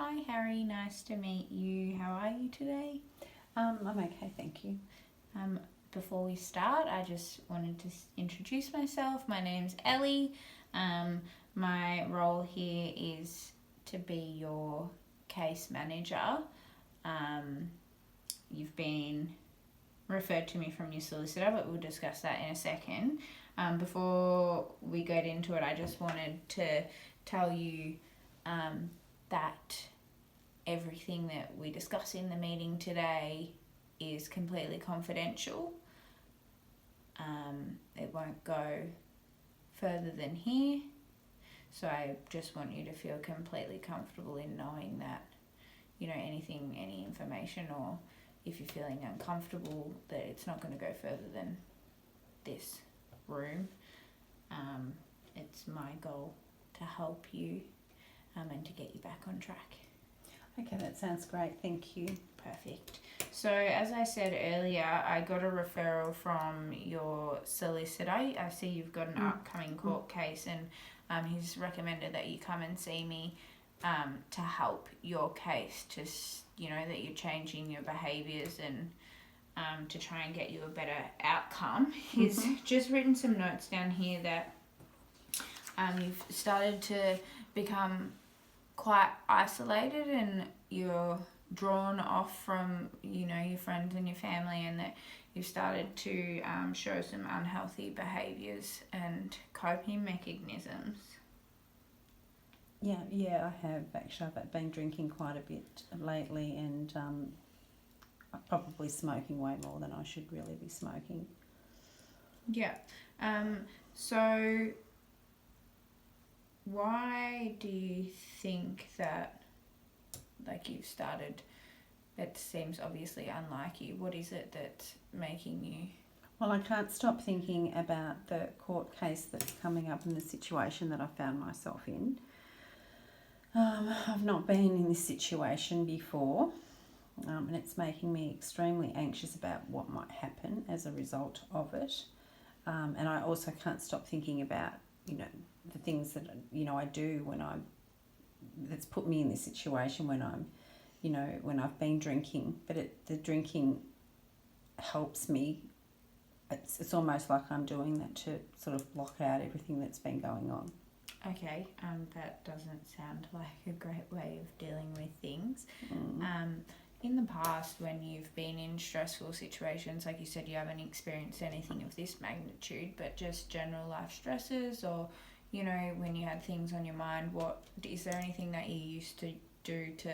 Hi Harry, nice to meet you. How are you today? I'm okay, thank you. Before we start, I just wanted to introduce myself. My name's Ellie. My role here is to be your case manager. You've been referred to me from your solicitor, but we'll discuss that in a second. Before we get into it, I just wanted to tell you that everything that we discuss in the meeting today is completely confidential. It won't go further than here. So I just want you to feel completely comfortable in knowing that, any information, or if you're feeling uncomfortable, that it's not going to go further than this room. It's my goal to help you and to get you back on track. Okay, that sounds great, thank you. Perfect. So as I said earlier, I got a referral from your solicitor. I see you've got an upcoming court case, and he's recommended that you come and see me to help your case, to that you're changing your behaviours and to try and get you a better outcome. He's just written some notes down here that you've started to become quite isolated, and you're drawn off from your friends and your family, and that you've started to show some unhealthy behaviours and coping mechanisms. Yeah, I have actually. I've been drinking quite a bit lately, and probably smoking way more than I should really be smoking. Yeah. So why do you think that, you've started, it seems obviously unlike you? What is it that's making you... Well, I can't stop thinking about the court case that's coming up and the situation that I found myself in. I've not been in this situation before, and it's making me extremely anxious about what might happen as a result of it. And I also can't stop thinking about, the things that, I do that's put me in this situation when I'm, when I've been drinking. But the drinking helps me. It's almost like I'm doing that to sort of block out everything that's been going on. Okay, that doesn't sound like a great way of dealing with things. In the past, when you've been in stressful situations, like you said, you haven't experienced anything of this magnitude, but just general life stresses, or, when you had things on your mind, is there anything that you used to do to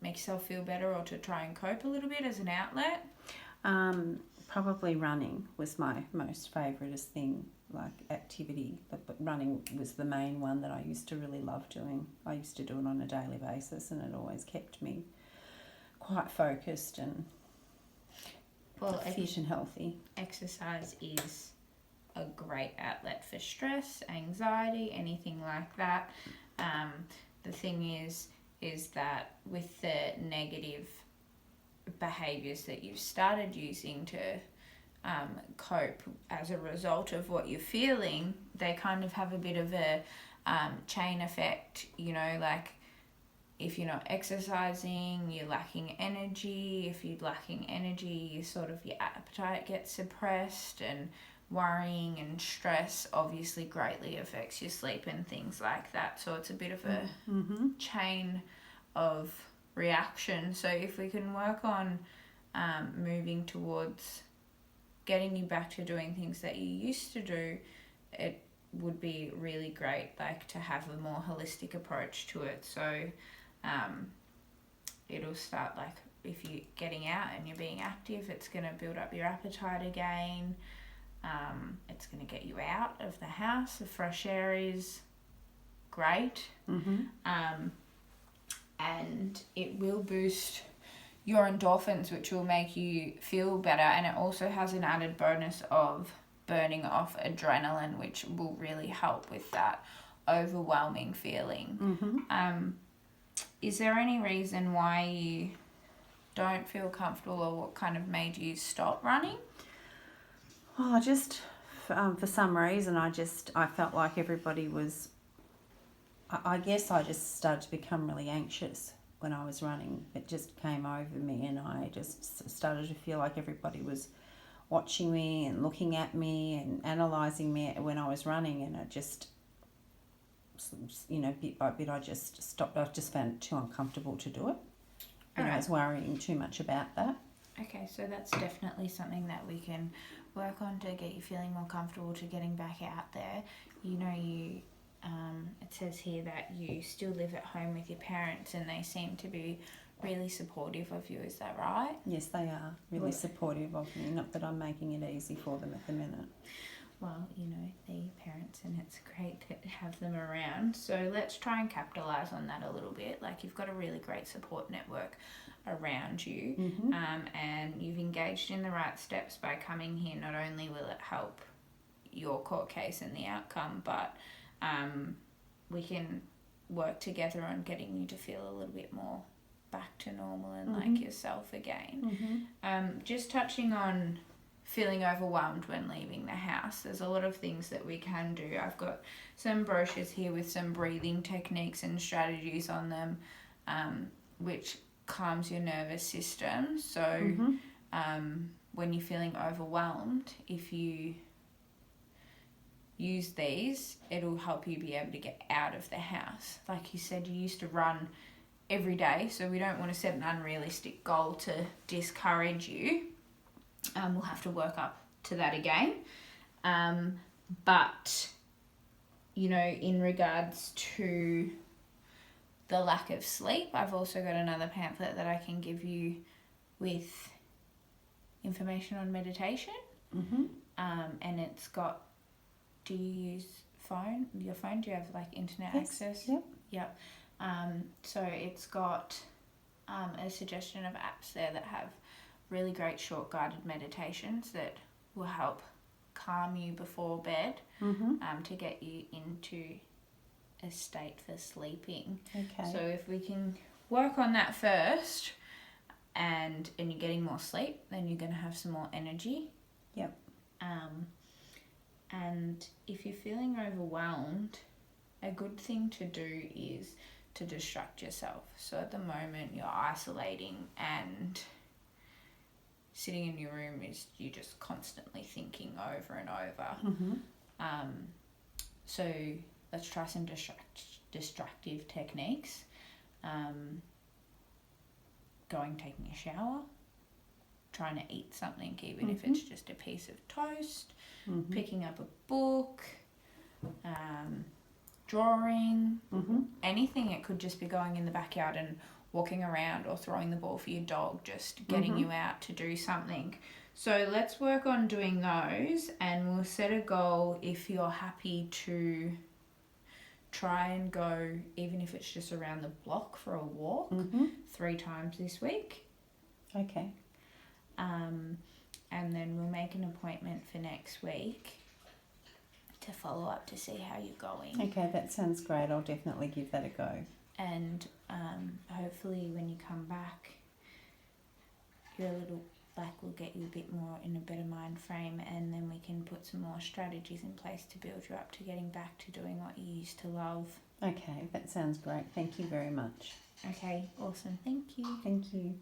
make yourself feel better, or to try and cope a little bit as an outlet? Probably running was my most favouriteest thing, activity, but running was the main one that I used to really love doing. I used to do it on a daily basis, and it always kept me quite focused and fit and healthy. Exercise is a great outlet for stress, anxiety, anything like that. The thing is that with the negative behaviours that you've started using to cope as a result of what you're feeling, they kind of have a bit of a chain effect. If you're not exercising, you're lacking energy. If you're lacking energy, your appetite gets suppressed, and worrying and stress obviously greatly affects your sleep and things like that. So it's a bit of a chain of reaction. So if we can work on moving towards getting you back to doing things that you used to do, it would be really great, to have a more holistic approach to it. So it'll start, if you're getting out and you're being active, it's going to build up your appetite again. It's going to get you out of the house. The fresh air is great. And it will boost your endorphins, which will make you feel better. And it also has an added bonus of burning off adrenaline, which will really help with that overwhelming feeling. Is there any reason why you don't feel comfortable, or what kind of made you stop running? Oh, just for some reason, I felt like everybody was... I guess I just started to become really anxious, when I was running. It just came over me, and I just started to feel like everybody was watching me and looking at me and analysing me when I was running, and it just, bit by bit I just stopped. I just found it too uncomfortable to do it. I was worrying too much about that. Okay, so that's definitely something that we can work on to get you feeling more comfortable to getting back out there. It says here that you still live at home with your parents and they seem to be really supportive of you, is that right? Yes, they are really supportive of me, not that I'm making it easy for them at the minute. Well, they're parents and it's great to have them around. So let's try and capitalise on that a little bit. Like, you've got a really great support network around you, and you've engaged in the right steps by coming here. Not only will it help your court case and the outcome, but we can work together on getting you to feel a little bit more back to normal and like yourself again. Just touching on feeling overwhelmed when leaving the house, there's a lot of things that we can do. I've got some brochures here with some breathing techniques and strategies on them, which calms your nervous system. So when you're feeling overwhelmed, if you use these, it'll help you be able to get out of the house. Like you said, you used to run every day, so we don't want to set an unrealistic goal to discourage you. We'll have to work up to that again. But, in regards to the lack of sleep, I've also got another pamphlet that I can give you with information on meditation. And it's got, do you use your phone? Do you have like internet access? Yep. So it's got a suggestion of apps there that have really great short guided meditations that will help calm you before bed, to get you into a state for sleeping. Okay. So if we can work on that first, and you're getting more sleep, then you're going to have some more energy. Yep. And if you're feeling overwhelmed, a good thing to do is to distract yourself. So at the moment you're isolating and sitting in your room is you just constantly thinking over and over. So let's try some distractive techniques. Taking a shower, trying to eat something, even if it's just a piece of toast, picking up a book, drawing, anything. It could just be going in the backyard and walking around or throwing the ball for your dog, just getting you out to do something. So let's work on doing those, and we'll set a goal if you're happy to try and go, even if it's just around the block for a walk, 3 times this week. Okay. And then we'll make an appointment for next week to follow up to see how you're going. Okay, that sounds great. I'll definitely give that a go. And hopefully when you come back, your little back will get you a bit more in a better mind frame, and then we can put some more strategies in place to build you up to getting back to doing what you used to love. Okay, that sounds great. Thank you very much. Okay, awesome. Thank you. Thank you.